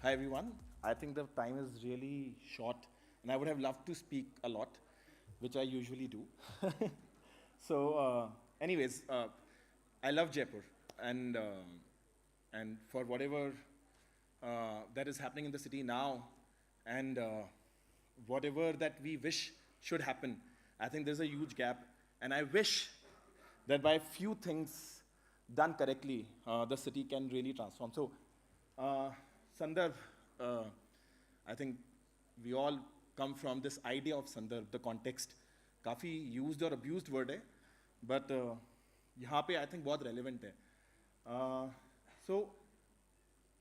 Hi everyone. I think the time is really short, and I would have loved to speak a lot, which I usually do. So, I love Jaipur, and for whatever that is happening in the city now, and whatever that we wish should happen, I think there's a huge gap, and I wish that by few things done correctly, the city can really transform. So, uh, Sandarbh, uh, I think we all come from this idea of Sandarbh, the context. काफ़ी used or abused word है, but यहाँ पे I think बहुत relevant है. So,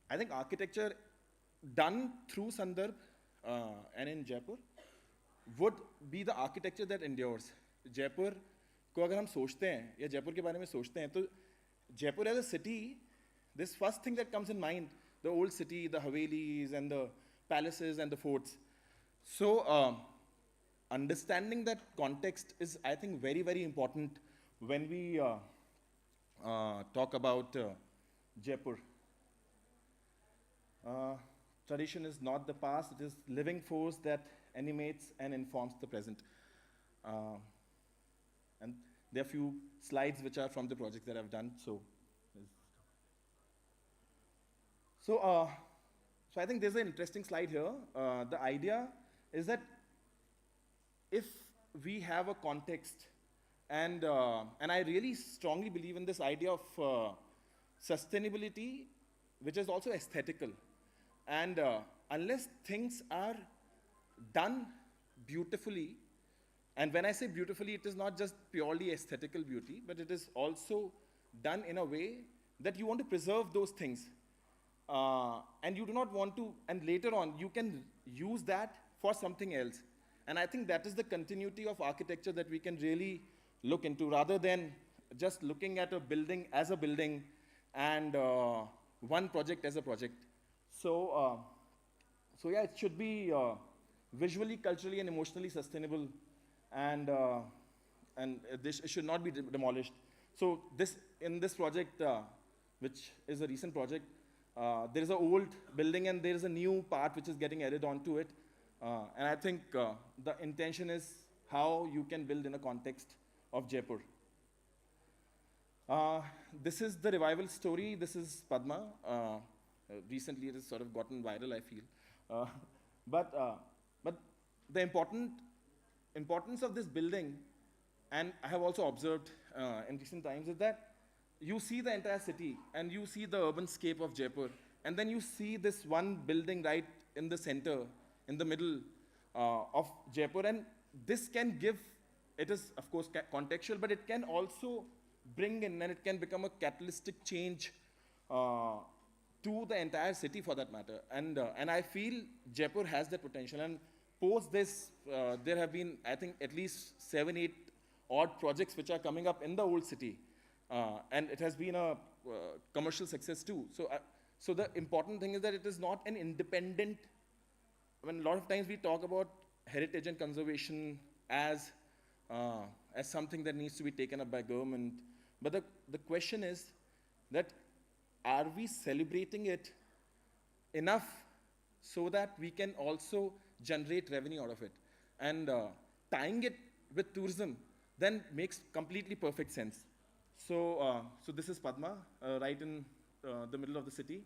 I think architecture done through Sandarbh and in Jaipur would be the architecture that endures. Jaipur को अगर हम सोचते हैं या जयपुर के बारे में सोचते हैं तो Jaipur as a city, this first thing that comes in mind, the old city, the Havelis and the palaces and the forts. So understanding that context is, I think, very, very important when we talk about Jaipur. Tradition is not the past, it is living force that animates and informs the present. And there are few slides which are from the project that I've done. So I think there's an interesting slide here. The idea is that if we have a context, and I really strongly believe in this idea of sustainability, which is also aesthetical. And unless things are done beautifully, and when I say beautifully, it is not just purely aesthetical beauty, but it is also done in a way that you want to preserve those things. And you do not want to, and later on, you can use that for something else. And I think that is the continuity of architecture that we can really look into, rather than just looking at a building as a building and one project as a project. So yeah, it should be visually, culturally, and emotionally sustainable, and this should not be demolished. So in this project, which is a recent project, there is an old building and there is a new part which is getting added onto it. And I think the intention is how you can build in a context of Jaipur. This is the revival story. This is Padma. Recently, it has sort of gotten viral, I feel. But the importance of this building, and I have also observed in recent times, is that you see the entire city and you see the urban scape of Jaipur, and then you see this one building right in the center, in the middle of Jaipur, and this can give, it is of course contextual, but it can also bring in, and it can become a catalytic change to the entire city for that matter. And I feel Jaipur has that potential. And post this, there have been, I think, at least 7, 8 odd projects which are coming up in the old city. And it has been a commercial success too. So the important thing is that it is not an independent, I mean, a lot of times we talk about heritage and conservation as something that needs to be taken up by government. But the question is that, are we celebrating it enough so that we can also generate revenue out of it? And tying it with tourism then makes completely perfect sense. So this is Padma, right in the middle of the city.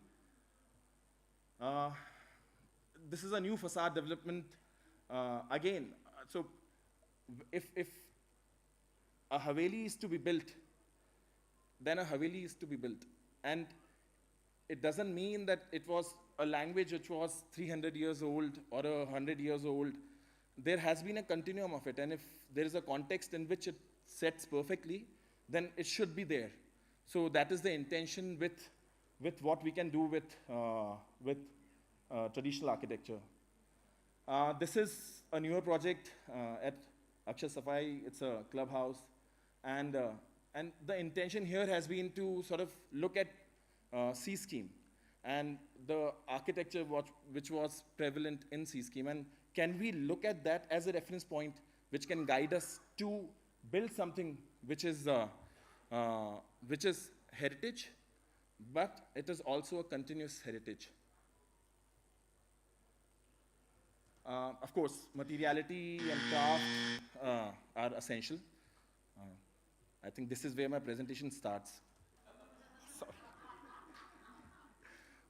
This is a new facade development. Again, so if a Haveli is to be built, then a Haveli is to be built. And it doesn't mean that it was a language which was 300 years old or 100 years old. There has been a continuum of it, and if there is a context in which it sets perfectly, then it should be there. So that is the intention with what we can do with traditional architecture. This is a newer project at Akshay Safai. It's a clubhouse, and the intention here has been to sort of look at C scheme and the architecture which was prevalent in C scheme, and can we look at that as a reference point which can guide us to build something which is heritage, but it is also a continuous heritage. Of course, materiality and craft are essential. Uh, I think this is where my presentation starts. Sorry.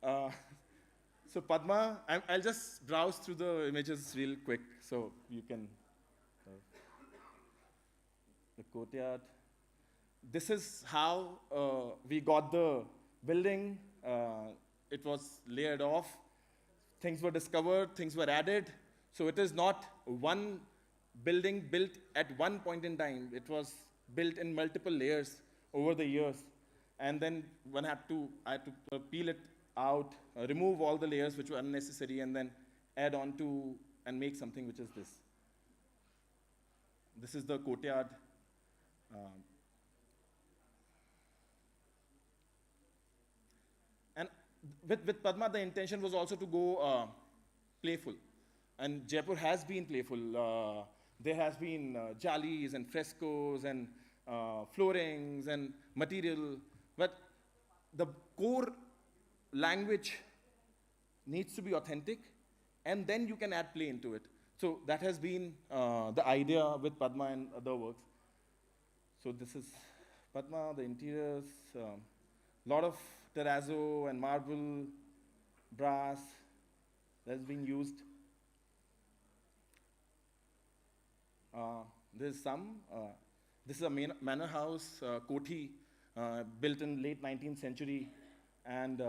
Uh, so Padma, I'll just browse through the images real quick so you can, uh, the courtyard. This is how we got the building. It was layered off. Things were discovered, things were added. So it is not one building built at one point in time. It was built in multiple layers over the years. And then I had to peel it out, remove all the layers which were unnecessary, and then add on to and make something which is this. This is the courtyard. Um, and with Padma, the intention was also to go playful. And Jaipur has been playful. There has been jalis and frescoes and floorings and material. But the core language needs to be authentic, and then you can add play into it. So that has been the idea with Padma and other works. So this is Padma, the interiors, lot of terrazzo and marble, brass that's been used. There's some. This is a manor house, Kothi, built in late 19th century, and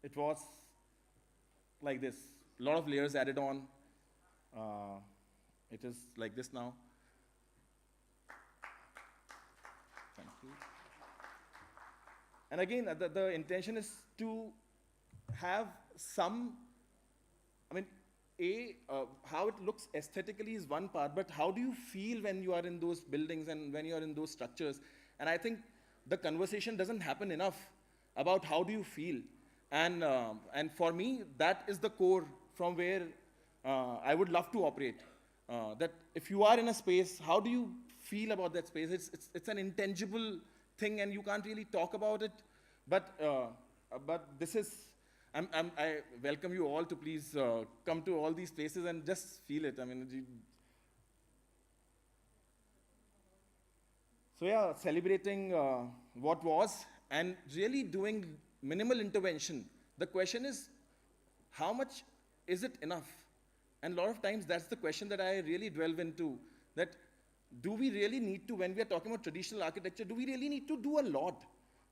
it was like this. A lot of layers added on. It is like this now. Thank you. And again, the intention is to have some, I mean, how it looks aesthetically is one part, but how do you feel when you are in those buildings and when you are in those structures? And I think the conversation doesn't happen enough about how do you feel. And for me, that is the core from where I would love to operate. That if you are in a space, how do you feel about that space? It's an intangible thing, and you can't really talk about it. But this is, I welcome you all to please come to all these places and just feel it. I mean, so yeah, celebrating what was and really doing minimal intervention. The question is, how much is it enough? And a lot of times that's the question that I really delve into, that do we really need to, when we are talking about traditional architecture, do we really need to do a lot?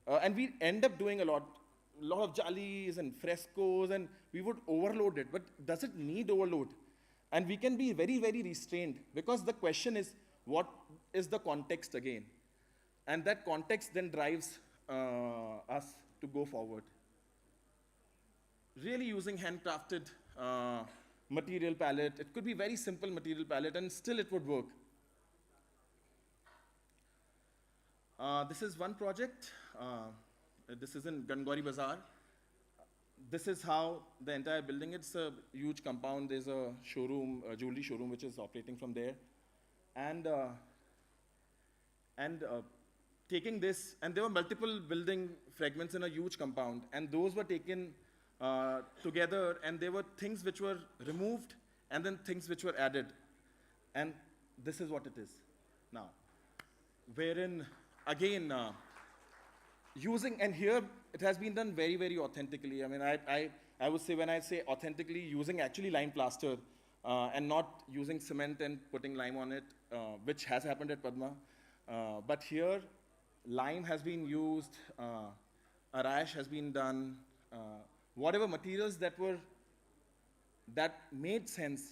And we end up doing a lot of jalis and frescoes, and we would overload it. But does it need overload? And we can be very, very restrained, because the question is, what is the context again? And that context then drives us to go forward. Really using handcrafted material palette. It could be very simple material palette, and still it would work. This is one project. This is in Gangori Bazaar. This is how the entire building, it's a huge compound. There's a showroom, a jewelry showroom, which is operating from there. And taking this, and there were multiple building fragments in a huge compound, and those were taken together, and there were things which were removed, and then things which were added. And this is what it is now. Wherein, again, using, and here it has been done very, very authentically. I mean, I would say, when I say authentically, using actually lime plaster and not using cement and putting lime on it, which has happened at Padma. But here, lime has been used, arash has been done, whatever materials that made sense,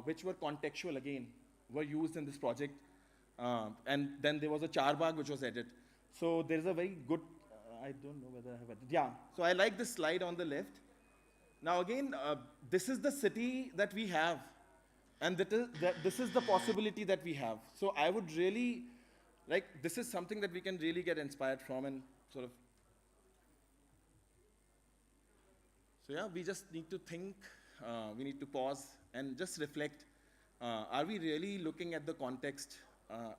which were contextual again, were used in this project. And then there was a charbagh which was added. So there is a very good, I don't know whether I have added. Yeah, so I like this slide on the left. Now again, this is the city that we have. And this is the possibility that we have. So I would really, this is something that we can really get inspired from, and sort of. So yeah, we just need to think, we need to pause and just reflect. Are we really looking at the context,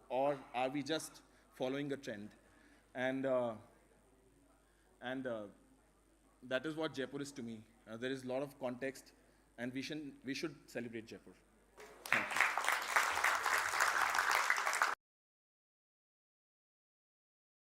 or are we just following a trend? And that is what Jaipur is to me. There is a lot of context, and we should celebrate Jaipur.